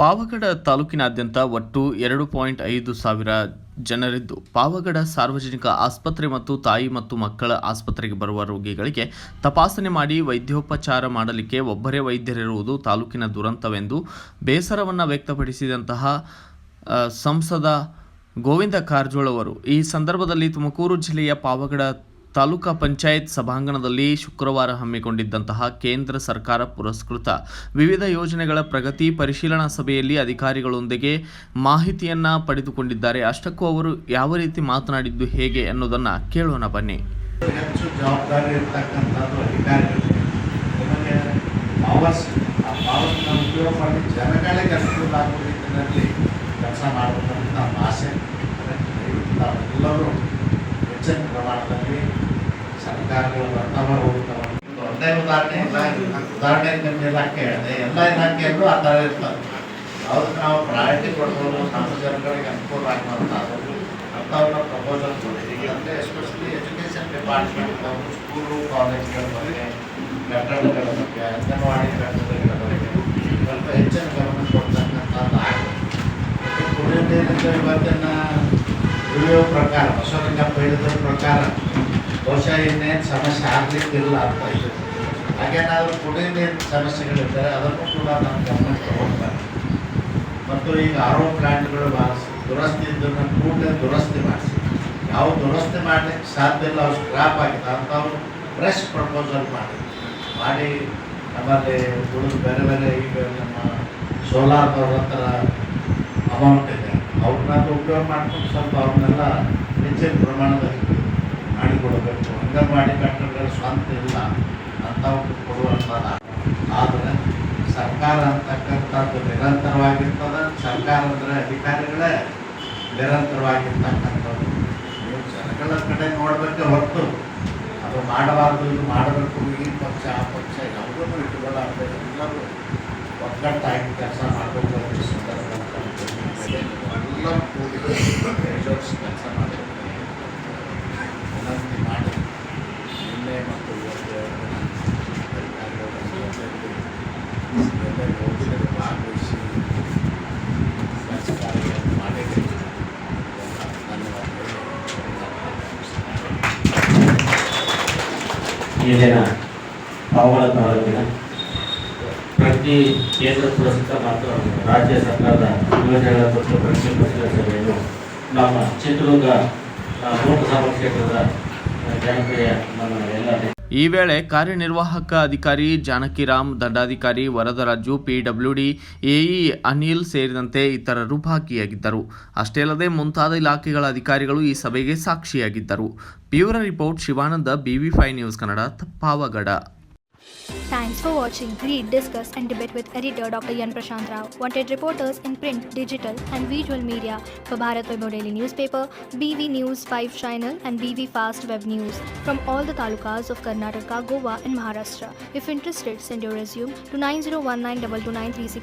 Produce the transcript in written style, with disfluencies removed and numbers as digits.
ಪಾವಗಡ ತಾಲೂಕಿನಾದ್ಯಂತ ಒಟ್ಟು 2.5 ಸಾವಿರ ಜನರಿದ್ದು, ಪಾವಗಡ ಸಾರ್ವಜನಿಕ ಆಸ್ಪತ್ರೆ ಮತ್ತು ತಾಯಿ ಮತ್ತು ಮಕ್ಕಳ ಆಸ್ಪತ್ರೆಗೆ ಬರುವ ರೋಗಿಗಳಿಗೆ ತಪಾಸಣೆ ಮಾಡಿ ವೈದ್ಯೋಪಚಾರ ಮಾಡಲಿಕ್ಕೆ ಒಬ್ಬರೇ ವೈದ್ಯರಿರುವುದು ತಾಲೂಕಿನ ದುರಂತವೆಂದು ಬೇಸರವನ್ನು ವ್ಯಕ್ತಪಡಿಸಿದಂತಹ ಸಂಸದ ಗೋವಿಂದ ಕಾರಜೋಳ ಅವರು ಈ ಸಂದರ್ಭದಲ್ಲಿ ತುಮಕೂರು ಜಿಲ್ಲೆಯ ಪಾವಗಡ ತಾಲೂಕಾ ಪಂಚಾಯತ್ ಸಭಾಂಗಣದಲ್ಲಿ ಶುಕ್ರವಾರ ಹಮ್ಮಿಕೊಂಡಿದ್ದಂತಹ ಕೇಂದ್ರ ಸರ್ಕಾರ ಪುರಸ್ಕೃತ ವಿವಿಧ ಯೋಜನೆಗಳ ಪ್ರಗತಿ ಪರಿಶೀಲನಾ ಸಭೆಯಲ್ಲಿ ಅಧಿಕಾರಿಗಳೊಂದಿಗೆ ಮಾಹಿತಿಯನ್ನು ಪಡೆದುಕೊಂಡಿದ್ದಾರೆ. ಅಷ್ಟಕ್ಕೂ ಅವರು ಯಾವ ರೀತಿ ಮಾತನಾಡಿದ್ದು ಹೇಗೆ ಅನ್ನೋದನ್ನು ಕೇಳೋಣ ಬನ್ನಿ. ಹೆಚ್ಚು ಜವಾಬ್ದಾರಿ ಇರ್ತಕ್ಕಂಥದ್ದು ಅಧಿಕಾರಿಗಳು ನಿಮಗೆ ಉಪಯೋಗ ಮಾಡಿ ಜನಗಳಿಗೆ ಅನುಕೂಲ ಆಗುವ ರೀತಿಯಲ್ಲಿ ಕೆಲಸ ಮಾಡಬೇಕಂತ ನಮ್ಮ ಆಸೆ. ನಾವೆಲ್ಲರೂ ಹೆಚ್ಚಿನ ಪ್ರಮಾಣದಲ್ಲಿ ಸರ್ಕಾರಗಳು ಬರ್ತಾವ ಹೋಗ್ತಾವೆ. ಒಂದೇ ಉದಾಹರಣೆ ನಿಮ್ಮ ಇಲಾಖೆ ಹೇಳಿದೆ, ಎಲ್ಲ ಇಲಾಖೆಯಲ್ಲೂ ಆ ಥರ ಇರ್ತದೆ. ಯಾವುದಕ್ಕೆ ನಾವು ಪ್ರಯಾರಿಟಿ ಕೊಡ್ಬೋದು, ನಮ್ಮ ಜನಗಳಿಗೆ ಅನುಕೂಲ ಆಗುವಂಥದ್ದು ಅಂಥವ್ರನ್ನ ಪ್ರಪೋಸಲ್ ಕೊಟ್ಟಿದ್ದೀವಿ. ಅಂದರೆ ಎಸ್ಪೆಷಲಿ ಎಜುಕೇಷನ್ ಡಿಪಾರ್ಟ್ಮೆಂಟ್ ಅವರು ಸ್ಕೂಲು ಕಾಲೇಜ್ಗಳ ಬಗ್ಗೆ, ಕಟ್ಟಡಗಳ ಬಗ್ಗೆ, ಅಂಗನವಾಡಿ ಕಟ್ಟಡಗಳ ಬಗ್ಗೆ ಸ್ವಲ್ಪ ಹೆಚ್ಚಿನ ಗಮನ ಕೊಡ್ತಕ್ಕಂಥದ್ದು ಆಗಿದೆ. ಕುಡಿಯೋ ನೀರಿನ ಇವತ್ತಿನ ತಿಳಿಯೋ ಪ್ರಕಾರ ಬಸವಲಿಂಗಪ್ಪ ಹೇಳಿದ ಪ್ರಕಾರ ಬಹುಶಃ ಇನ್ನೇನು ಸಮಸ್ಯೆ ಆಗಲಿಕ್ಕಿಲ್ಲ ಅಂತ ಇದೆ. ಹಾಗೇನಾದರೂ ಕುಡಿಯೋ ನೀರಿನ ಸಮಸ್ಯೆಗಳಿದ್ದರೆ ಅದನ್ನು ಕೂಡ ನಮ್ಮ ಗಮನಕ್ಕೆ ತಗೊಳ್ತಾರೆ. ಮತ್ತು ಈಗ ಆರೋ ಪ್ಲ್ಯಾಂಟ್ಗಳು ದುರಸ್ತಿ ಇದ್ದನ್ನು ಕೂಡಲೇ ದುರಸ್ತಿ ಮಾಡಿಸಿ, ಯಾವ ದುರಸ್ತಿ ಮಾಡಲಿಕ್ಕೆ ಸಾಧ್ಯ ಇಲ್ಲ, ಅವು ಸ್ಕ್ರಾಪ್ ಆಗಿದೆ ಅಂಥವು ಫ್ರೆಶ್ ಪ್ರಪೋಸಲ್ ಮಾಡಿ ನಮ್ಮಲ್ಲಿ ಉಳಿದು ಬೇರೆ ಬೇರೆ ಈಗ ನಮ್ಮ ಸೋಲಾರ್ದವ್ರ ಹತ್ರ ಅಮೌಂಟ್ ಇದೆ, ಅವ್ರನ್ನ ಉಪಯೋಗ ಮಾಡ್ಕೊಂಡು ಸ್ವಲ್ಪ ಅವ್ರನ್ನೆಲ್ಲ ಹೆಚ್ಚಿನ ಪ್ರಮಾಣದಲ್ಲಿ ಮಾಡಿಕೊಡಬೇಕು. ಅಂಗನವಾಡಿ ಕಟ್ಟಡಗಳು ಸ್ವಂತ ಇಲ್ಲ ಅಂಥವ್ರು ಕೊಡುವಂಥದ್ದು. ಆದರೆ ಸರ್ಕಾರ ಅಂತಕ್ಕಂಥದ್ದು ನಿರಂತರವಾಗಿರ್ತದೆ. ಸರ್ಕಾರ ಅಂದರೆ ಅಧಿಕಾರಿಗಳೇ ನಿರಂತರವಾಗಿರ್ತಕ್ಕಂಥದ್ದು. ನೀವು ಜನಗಳ ಕಡೆ ನೋಡಬೇಕೆ ಹೊರತು ಅದು ಮಾಡಬಾರ್ದು, ಇದು ಮಾಡಬೇಕು, ಈ ಪಕ್ಷ ಆ ಪಕ್ಷ ಯಾವುದನ್ನು ಇಟ್ಟುಕೊಳ್ಳಾರ್ದೆ ಎಲ್ಲರೂ ಒಗ್ಗಟ್ಟಾಗಿ ಕೆಲಸ ಮಾಡಬೇಕು ಅಂತ ಸಂದರ್ಭದಲ್ಲಿ ಎಲ್ಲರೂ ಕೂಡಿ ಕೆಲಸ ಮಾಡಬೇಕು ವಿನಂತಿ ಮಾಡಿ ನಿನ್ನೆ ಮತ್ತು ಇವತ್ತು ಯೋಜನೆಗೆ ಭಾಗವಹಿಸಿ ಕೆಲಸ ಕಾರ್ಯಗಳನ್ನು ಮಾಡಿದ್ದೀವಿ. ಈ ದಿನ ಪಾವಗಡ ತಾಲೂಕಿನ ಪ್ರತಿ ಕೇಂದ್ರ ಪುರಸ್ಕೃತ ಮತ್ತು ರಾಜ್ಯ ಸರ್ಕಾರದ ಯೋಜನೆಗಳ ಕುರಿತು ಪ್ರಗತಿ ಪರಿಶೀಲನಾ ಸಭೆಯನ್ನು ನಮ್ಮ ಚಿತ್ರದುರ್ಗ ಲೋಕಸಭಾ ಕ್ಷೇತ್ರದ ಜನಪ್ರಿಯ ನಮ್ಮ ಎಲ್ಲ ಈ ವೇಳೆ ಕಾರ್ಯನಿರ್ವಾಹಕ ಅಧಿಕಾರಿ ಜಾನಕಿರಾಮ್, ದಂಡಾಧಿಕಾರಿ ವರದರಾಜು, PWD AE ಅನಿಲ್ ಸೇರಿದಂತೆ ಇತರರು ಭಾಗಿಯಾಗಿದ್ದರು. ಅಷ್ಟೇ ಅಲ್ಲದೆ ಮುಂತಾದ ಇಲಾಖೆಗಳ ಅಧಿಕಾರಿಗಳು ಈ ಸಭೆಗೆ ಸಾಕ್ಷಿಯಾಗಿದ್ದರು. Bureau report Shivananda, BV5 news Kannada, Pavagada. Thanks for watching. Read, discuss and debate with editor Dr. Yan Prashant Rao. Wanted reporters in print, digital and visual media for Bharat Vaibhav Daily Newspaper, BV News 5 Channel and BV Fast Web News from all the talukas of Karnataka, Goa and Maharashtra. If interested, send your resume to 9019229369.